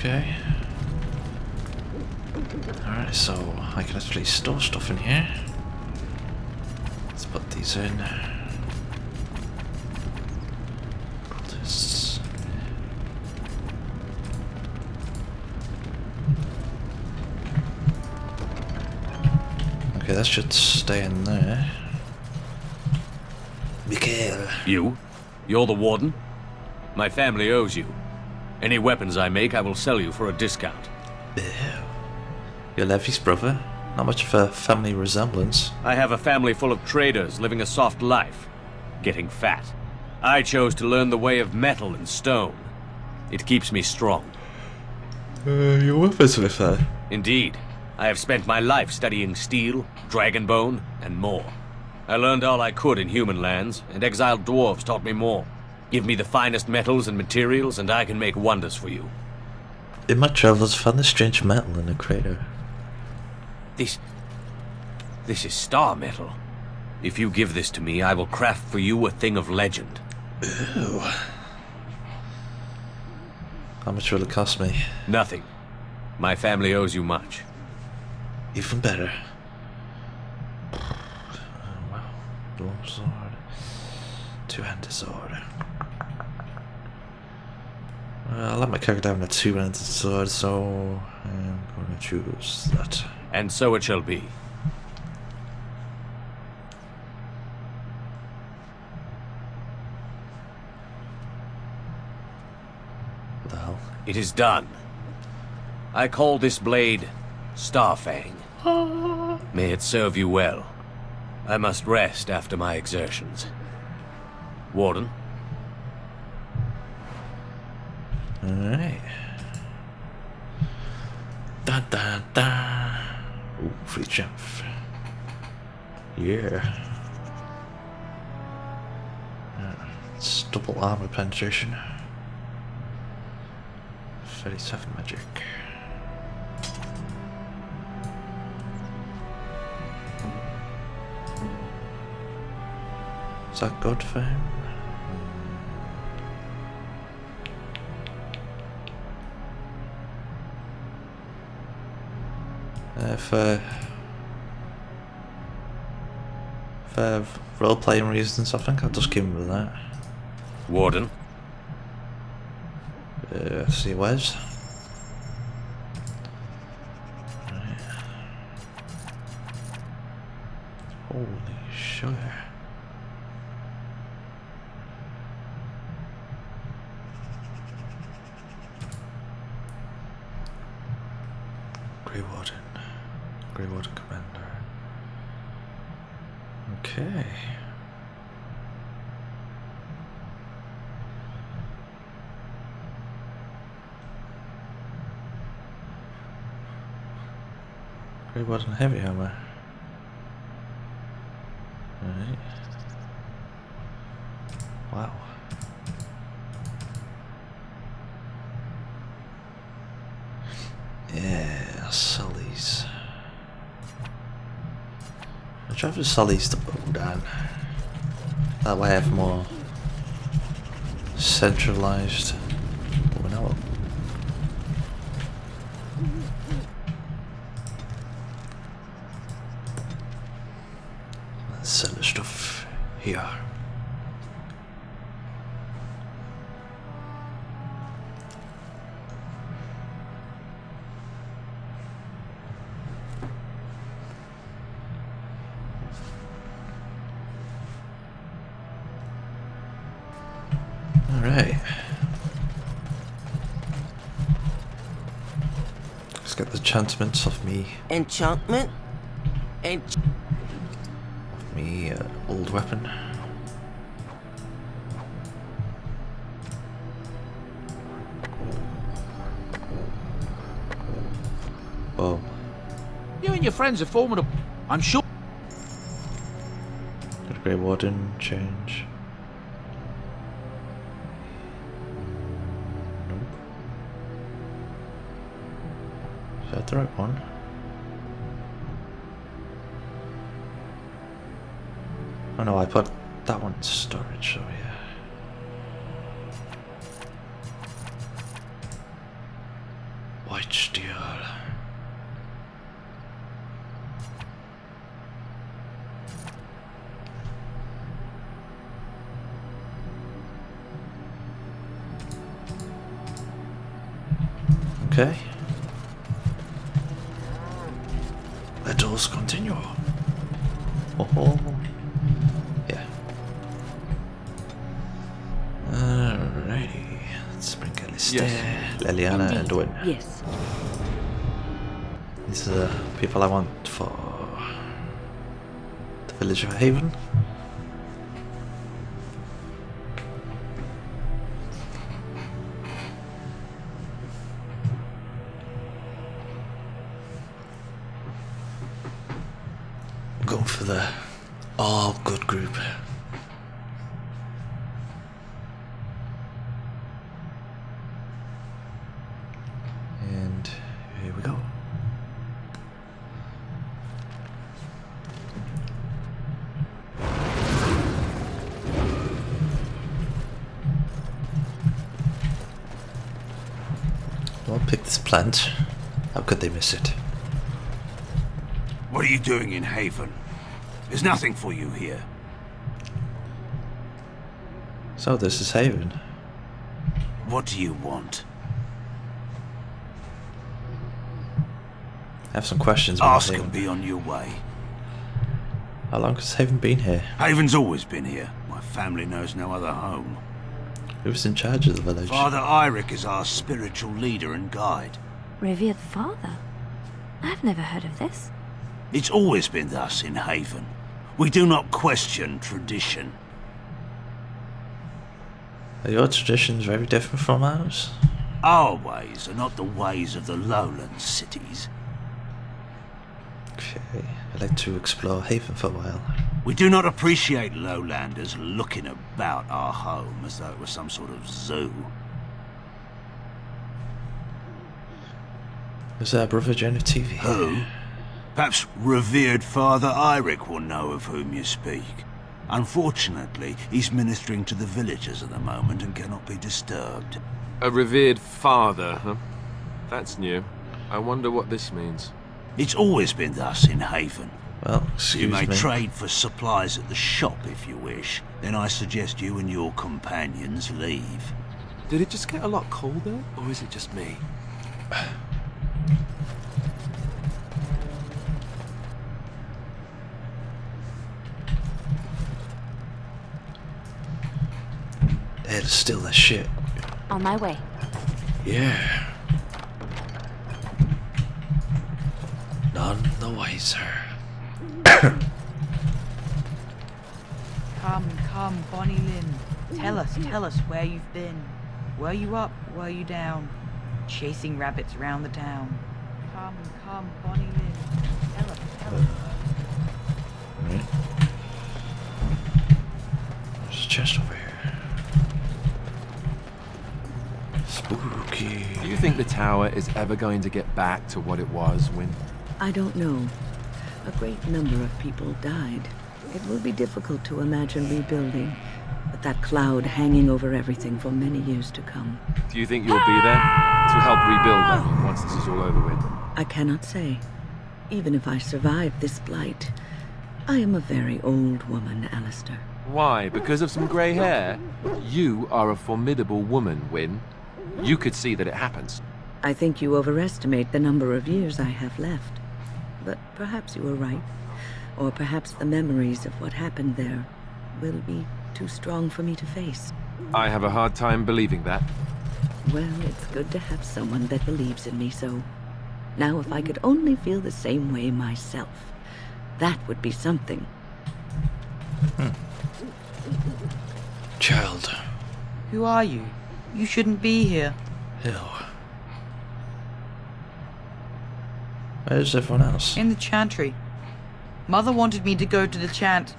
Okay. Alright, so I can actually store stuff in here. Let's put these in. Cultists. Okay, that should stay in there. Mikhail. You? You're the warden? My family owes you. Any weapons I make, I will sell you for a discount. Ew. You're Levy's brother? Not much of a family resemblance. I have a family full of traders living a soft life, getting fat. I chose to learn the way of metal and stone. It keeps me strong. Your weapons with her? Indeed. I have spent my life studying steel, dragonbone, and more. I learned all I could in human lands, and exiled dwarves taught me more. Give me the finest metals and materials, and I can make wonders for you. In my travels, I found a strange metal in a crater. This is star metal. If you give this to me, I will craft for you a thing of legend. Ew. How much will it cost me? Nothing. My family owes you much. Even better. Wow. Long sword. Two-handed sword. I'll let my character have a two-handed sword, so I'm going to choose that. And so it shall be. What the hell? It is done. I call this blade Starfang. May it serve you well. I must rest after my exertions. Warden? Alright. Da da da. Ooh, free jump. Yeah. It's double armor penetration. 37 magic. Is that good for him? For role-playing reasons, I think I'll just give him with that. Warden? See Wes. Right. Holy sugar. Grey Warden. Grey Warden Commander. Okay. Grey Warden Heavy Hammer. Alright. Wow. Yeah, Sully's. I'll try for Sully's to bow down. That way I have more centralized. Oh no. Let's sell the stuff here. Alright. Let's get the enchantments of me. Enchantment? Of me, old weapon. Boom. You and your friends are formidable, I'm sure. Got a Grey Warden change. Nope. Is that the right one? Oh no, I put that one in storage, so yeah. Blight steel. Okay. Let us continue. Oh, yeah. Alrighty. Let's bring Alistair, Leliana, and Win. Yes. These are the people I want for the village of Haven. Going for the all good group. And here we go. I'll pick this plant. How could they miss it? What are you doing in Haven? There's nothing for you here. So this is Haven. What do you want? I have some questions about Ask Haven. and be on your way. How long has Haven been here? Haven's always been here. My family knows no other home. Who's in charge of the village? Father Eirik is our spiritual leader and guide. Revered father? I've never heard of this. It's always been thus in Haven. We do not question tradition. Are your traditions very different from ours? Our ways are not the ways of the lowland cities. Okay, I'd like to explore Haven for a while. We do not appreciate lowlanders looking about our home as though it was some sort of zoo. Is our brother Jen of TV? Who? Perhaps revered Father Eirik will know of whom you speak. Unfortunately, he's ministering to the villagers at the moment and cannot be disturbed. A revered father, huh? That's new. I wonder what this means. It's always been thus in Haven. Well, excuse You may me. trade for supplies at the shop if you wish. Then I suggest you and your companions leave. Did it just get a lot colder, or is it just me? They're still that shit. On my way. Yeah. None the wiser. Come, Bonnie Lynn. Tell us where you've been. Were you up? Were you down? Chasing rabbits around the town. Come, Bonnie Lynn. Tell us. Right. There's a chest over here. Spooky. Do you think the tower is ever going to get back to what it was when... I don't know. A great number of people died. It will be difficult to imagine rebuilding, with that cloud hanging over everything for many years to come. Do you think you'll be there to help rebuild that once this is all over with? I cannot say. Even if I survive this blight, I am a very old woman, Alistair. Why? Because of some grey hair? You are a formidable woman, Wynne. You could see that it happens. I think you overestimate the number of years I have left. But perhaps you are right. Or perhaps the memories of what happened there will be too strong for me to face. I have a hard time believing that. Well, it's good to have someone that believes in me, so... Now, if I could only feel the same way myself, that would be something. Child. Who are you? You shouldn't be here. Ew. Where's everyone else? In the chantry. Mother wanted me to go to the chant,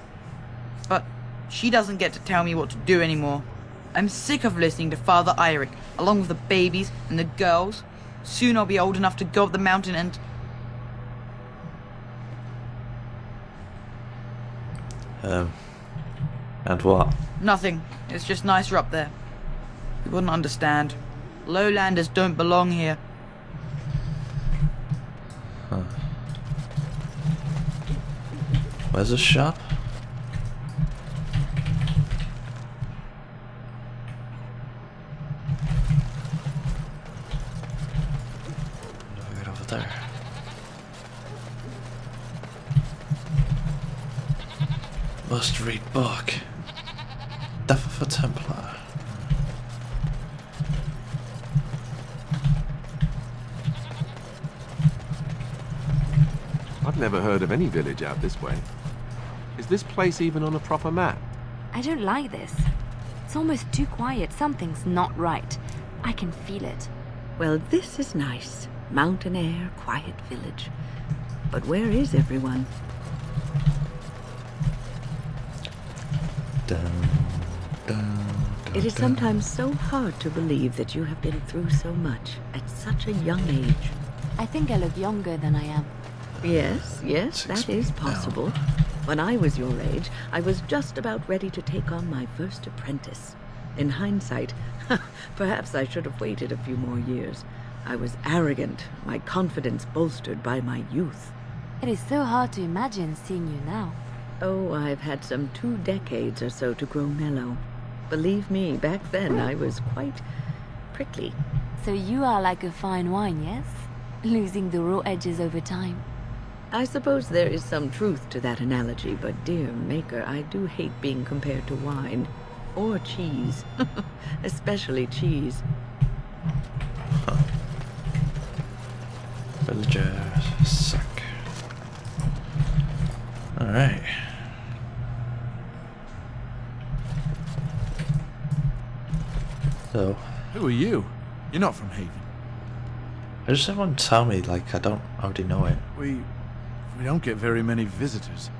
but she doesn't get to tell me what to do anymore. I'm sick of listening to Father Eirik, along with the babies and the girls. Soon I'll be old enough to go up the mountain and... And what? Nothing. It's just nicer up there. You wouldn't understand. Lowlanders don't belong here. Where's the shop? Right over there. Must read book. Death of a Templar. I've never heard of any village out this way. Is this place even on a proper map? I don't like this. It's almost too quiet. Something's not right. I can feel it. Well, this is nice. Mountain air, quiet village. But where is everyone? Dun, dun, dun, It is dun. sometimes so hard to believe that you have been through so much at such a young age. I think I look younger than I am. Yes, yes, that is possible. When I was your age, I was just about ready to take on my first apprentice. In hindsight, perhaps I should have waited a few more years. I was arrogant, my confidence bolstered by my youth. It is so hard to imagine seeing you now. Oh, I've had some 2 decades or so to grow mellow. Believe me, back then I was quite prickly. So you are like a fine wine, yes? Losing the raw edges over time. I suppose there is some truth to that analogy, but dear Maker, I do hate being compared to wine. Or cheese. Especially cheese. Villagers suck. Alright. So, Who are you? You're not from Haven. I just everyone tell me like I don't already know it. We don't get very many visitors.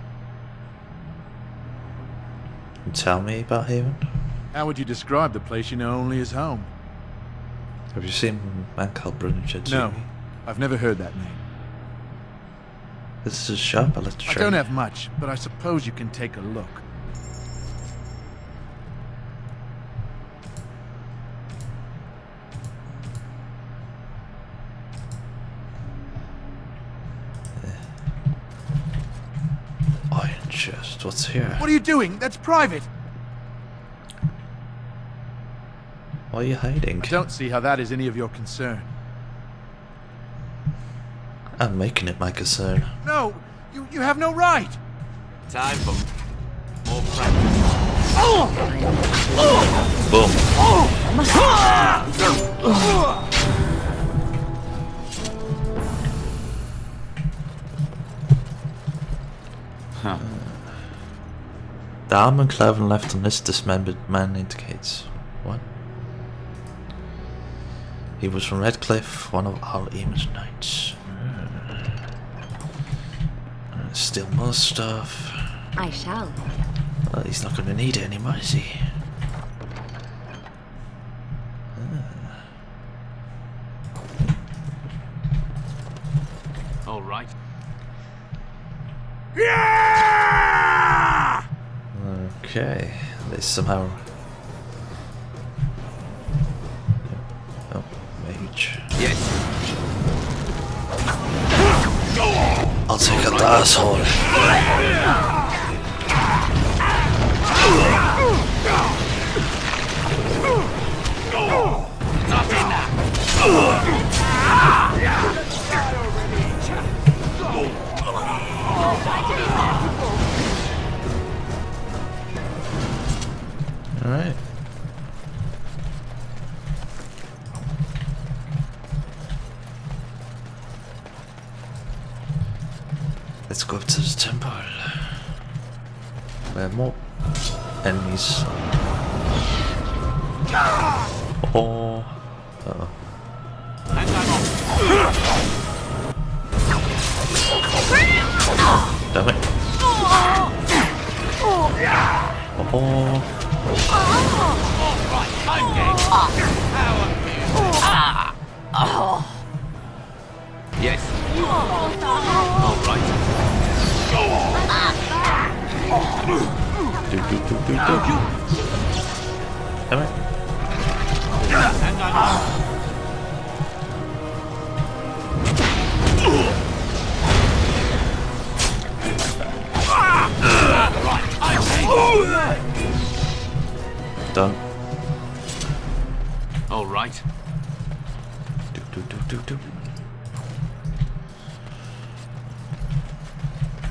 You tell me about Haven? How would you describe the place you know only as home? Have you seen a man called Brunich? No, I've never heard that name. This is a shop, I'll let you I show don't you. have much, but I suppose you can take a look. Iron chest, what's here? What are you doing? That's private! Why are you hiding? I don't see how that is any of your concern. I'm making it my concern. No! You have no right! Time for more practice. Boom. The arm and clothing left on this dismembered man indicates. What? He was from Redcliffe, one of Al Eamon's knights. Still more stuff. I shall. Well, he's not going to need it anymore, is he? All right. Okay, they somehow. Oh, mage. Yes. I'll take out the asshole. All right. Let's go up to the temple. Where more enemies. Oh. Uh-oh. Damn it. Oh. Yes. All right. Do. Damn it. Done. All right. Do.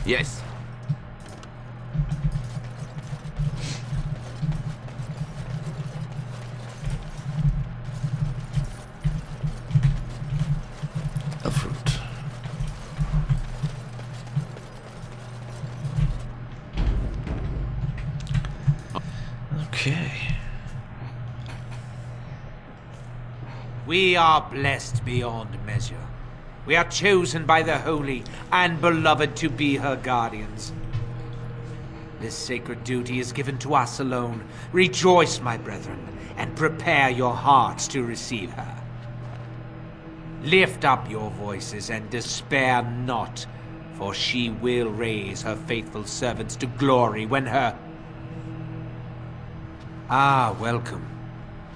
Yes. A fruit. Okay. We are blessed beyond measure. We are chosen by the holy and beloved to be her guardians. This sacred duty is given to us alone. Rejoice, my brethren, and prepare your hearts to receive her. Lift up your voices and despair not, for she will raise her faithful servants to glory when her... Ah, welcome.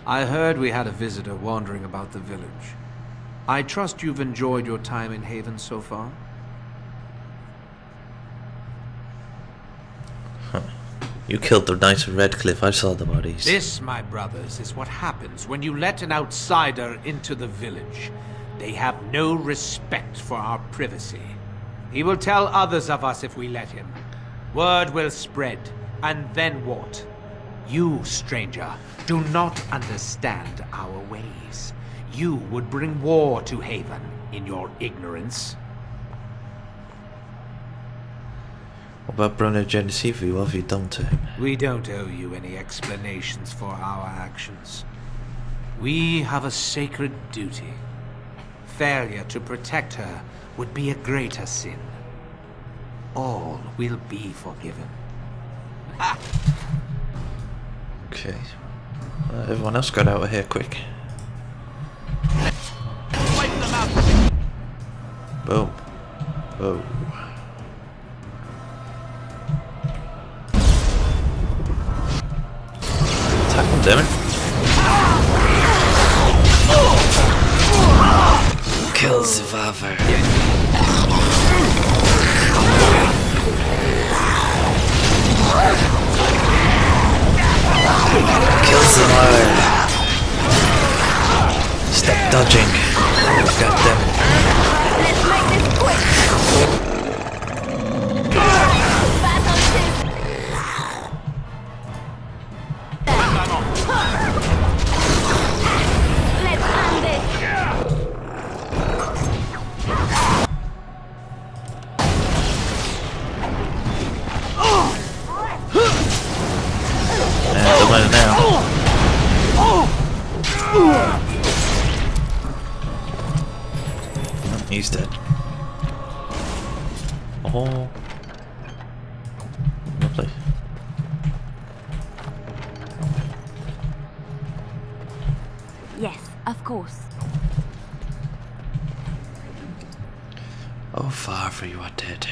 I heard we had a visitor wandering about the village. I trust you've enjoyed your time in Haven so far? You killed the knight of Redcliffe. I saw the bodies. This, my brothers, is what happens when you let an outsider into the village. They have no respect for our privacy. He will tell others of us if we let him. Word will spread, and then what? You, stranger, do not understand our ways. You would bring war to Haven in your ignorance. What about Bruno Genesivi? What have you done to him? We don't owe you any explanations for our actions. We have a sacred duty. Failure to protect her would be a greater sin. All will be forgiven. Okay. Everyone else got out of here quick. Boom. Whoa. Attack him, damn it. Kill survivor. Kill survivor. Stop dodging. God damn it. Let's make this quick. Let's end this. Don't let it down. He's dead. Oh. Lovely. Yes, of course. Oh, Father, you are dead.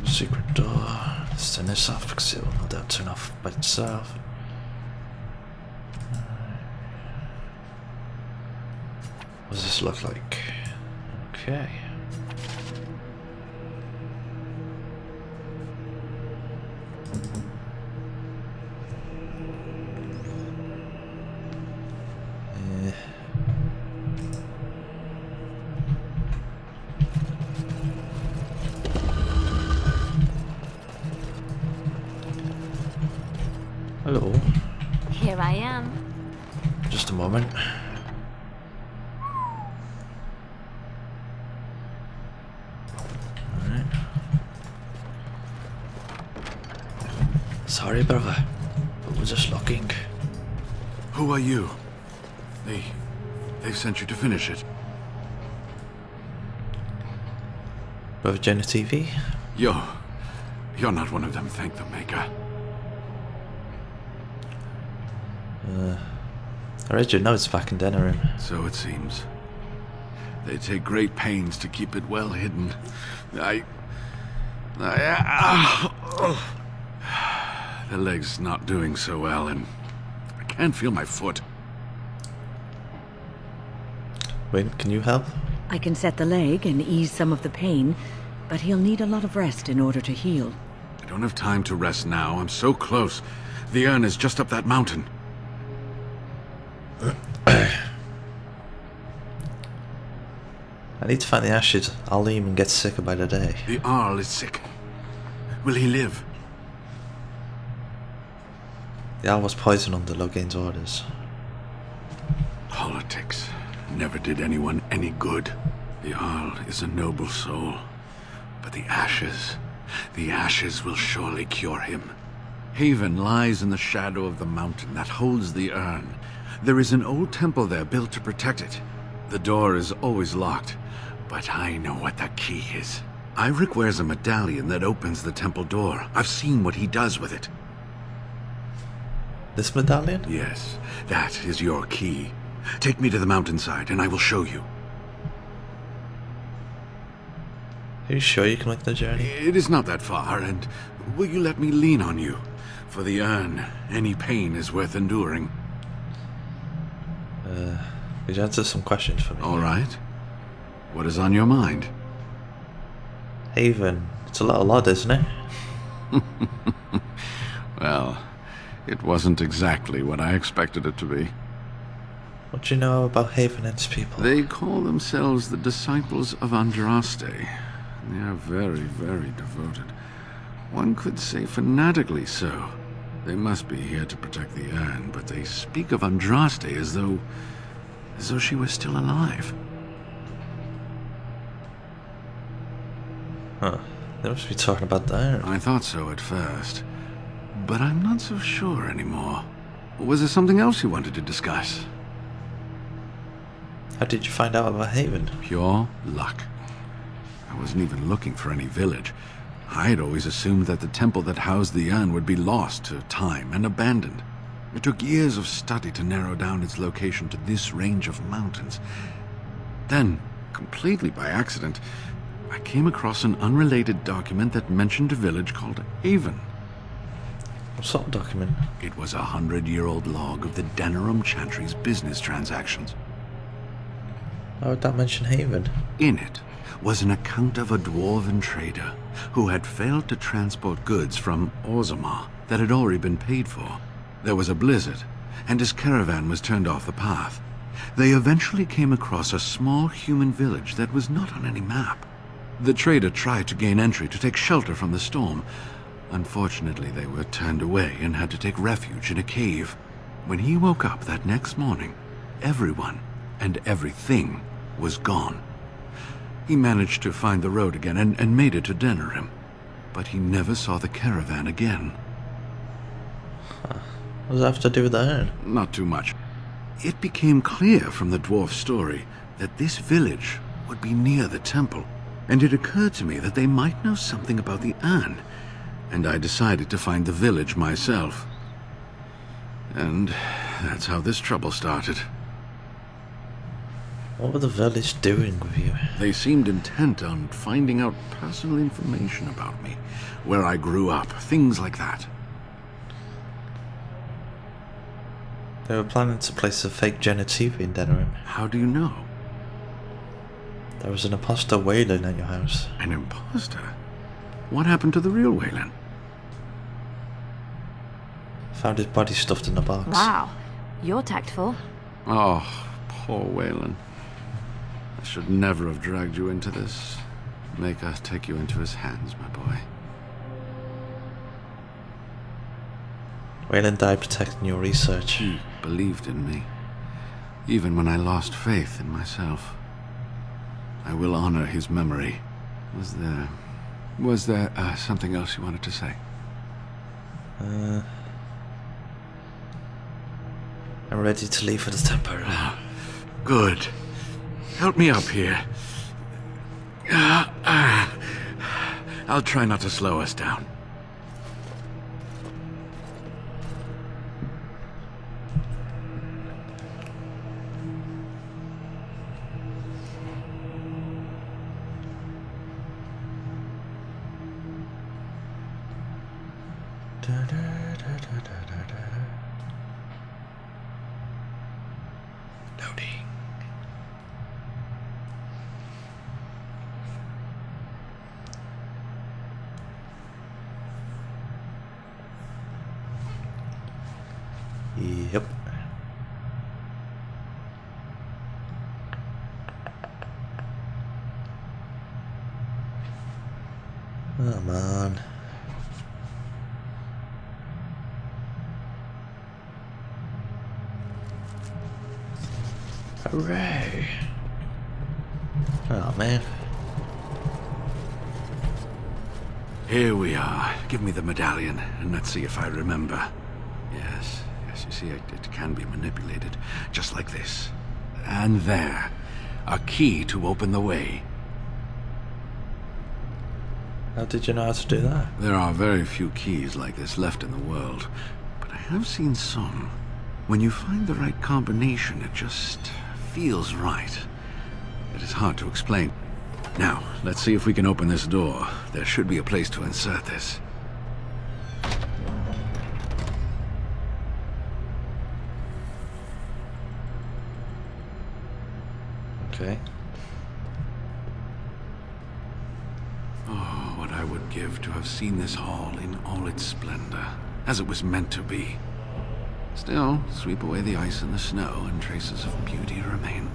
Secret door. Send this off because it will no doubt turn off by itself. What does this look like? Okay. Hello. Here I am. Just a moment. Alright. Sorry, brother, but we're just looking. Who are you? They've sent you to finish it. Brother Jenna TV? You're not one of them, thank the Maker. I read your notes back in dinner room. So it seems. They take great pains to keep it well hidden. The leg's not doing so well, and I can't feel my foot. Wait, can you help? I can set the leg and ease some of the pain, but he'll need a lot of rest in order to heal. I don't have time to rest now. I'm so close. The urn is just up that mountain. I need to find the ashes. I'll even get sicker by the day. The Arl is sick. Will he live? The owl was poisoned under Logain's orders. Politics never did anyone any good. The Arl is a noble soul. But the ashes will surely cure him. Haven lies in the shadow of the mountain that holds the urn. There is an old temple there built to protect it. The door is always locked, but I know what the key is. Eirik wears a medallion that opens the temple door. I've seen what he does with it. This medallion? Yes, that is your key. Take me to the mountainside and I will show you. Are you sure you can make the journey? It is not that far, and will you let me lean on you? For the urn, any pain is worth enduring. Could you answer some questions for me? All right. What is on your mind? Haven. It's a little odd, isn't it? Well, it wasn't exactly what I expected it to be. What do you know about Haven and its people? They call themselves the Disciples of Andraste. They are very, very devoted. One could say fanatically so. They must be here to protect the urn, but they speak of Andraste as though she was still alive. Huh. They must be talking about the urn. I thought so at first, but I'm not so sure anymore. Was there something else you wanted to discuss? How did you find out about Haven? Pure luck. I wasn't even looking for any village. I'd always assumed that the temple that housed the urn would be lost to time and abandoned. It took years of study to narrow down its location to this range of mountains. Then, completely by accident, I came across an unrelated document that mentioned a village called Haven. What sort of document? It was a 100-year-old log of the Denerim Chantry's business transactions. Why would that mention Haven? In it was an account of a dwarven trader who had failed to transport goods from Orzammar that had already been paid for. There was a blizzard, and his caravan was turned off the path. They eventually came across a small human village that was not on any map. The trader tried to gain entry to take shelter from the storm. Unfortunately, they were turned away and had to take refuge in a cave. When he woke up that next morning, everyone and everything was gone. He managed to find the road again and made it to Denerim, but he never saw the caravan again. What does that have to do with the urn? Not too much. It became clear from the dwarf's story that this village would be near the temple, and it occurred to me that they might know something about the urn, and I decided to find the village myself. And that's how this trouble started. What were the village doing with you? They seemed intent on finding out personal information about me, where I grew up, things like that. They were planning to place a fake Genitavi in Denerim. How do you know? There was an imposter Wayland at your house. An imposter? What happened to the real Wayland? Found his body stuffed in a box. Wow, you're tactful. Oh, poor Wayland. I should never have dragged you into this. Make us take you into his hands, my boy. Wayland died protecting your research. He believed in me, even when I lost faith in myself. I will honor his memory. Was there something else you wanted to say? I'm ready to leave for the temple. Good. Help me up here. I'll try not to slow us down. Loading. Yep. Oh man. Hooray! Oh man. Here we are. Give me the medallion, and let's see if I remember. Yes, you see, it can be manipulated, just like this. And there. A key to open the way. How did you know how to do that? There are very few keys like this left in the world, but I have seen some. When you find the right combination, it just feels right. It is hard to explain. Now, let's see if we can open this door. There should be a place to insert this. Okay. Oh, what I would give to have seen this hall in all its splendor, as it was meant to be. Still, sweep away the ice and the snow, and traces of beauty remain.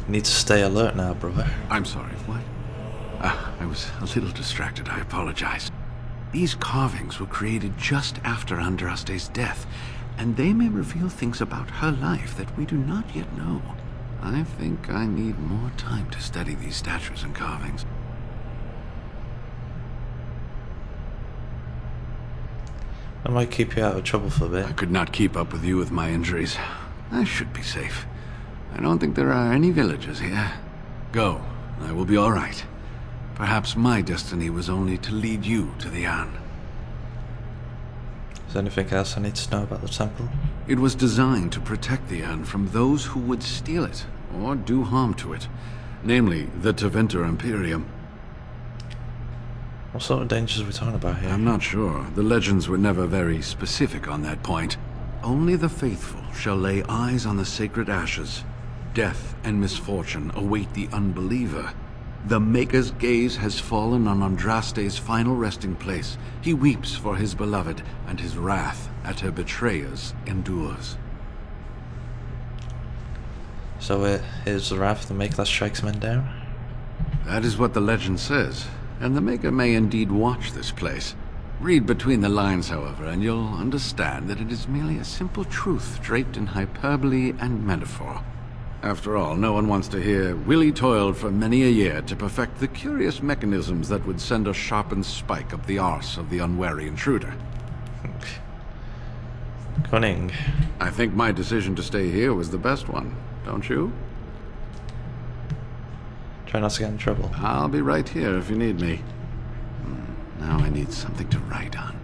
You need to stay alert now, brother. I'm sorry, what? I was a little distracted, I apologize. These carvings were created just after Andraste's death, and they may reveal things about her life that we do not yet know. I think I need more time to study these statues and carvings. I might keep you out of trouble for a bit. I could not keep up with you with my injuries. I should be safe. I don't think there are any villagers here. Go, I will be all right. Perhaps my destiny was only to lead you to the Anne. Is there anything else I need to know about the temple? It was designed to protect the Anne from those who would steal it, or do harm to it. Namely, the Tevinter Imperium. What sort of dangers are we talking about here? I'm not sure. The legends were never very specific on that point. Only the faithful shall lay eyes on the sacred ashes. Death and misfortune await the unbeliever. The Maker's gaze has fallen on Andraste's final resting place. He weeps for his beloved, and his wrath at her betrayers endures. So it is the wrath of the Maker that strikes men down? That is what the legend says, and the Maker may indeed watch this place. Read between the lines, however, and you'll understand that it is merely a simple truth draped in hyperbole and metaphor. After all, no one wants to hear, Willie toiled for many a year to perfect the curious mechanisms that would send a sharpened spike up the arse of the unwary intruder. Cunning. I think my decision to stay here was the best one, don't you? Try not to get in trouble. I'll be right here if you need me. Now I need something to write on.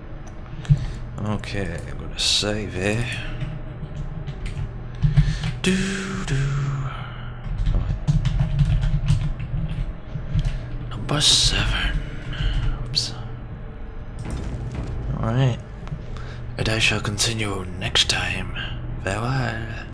Okay, I'm gonna save here. Number 7. Oops. Alright. And I shall continue next time. Farewell.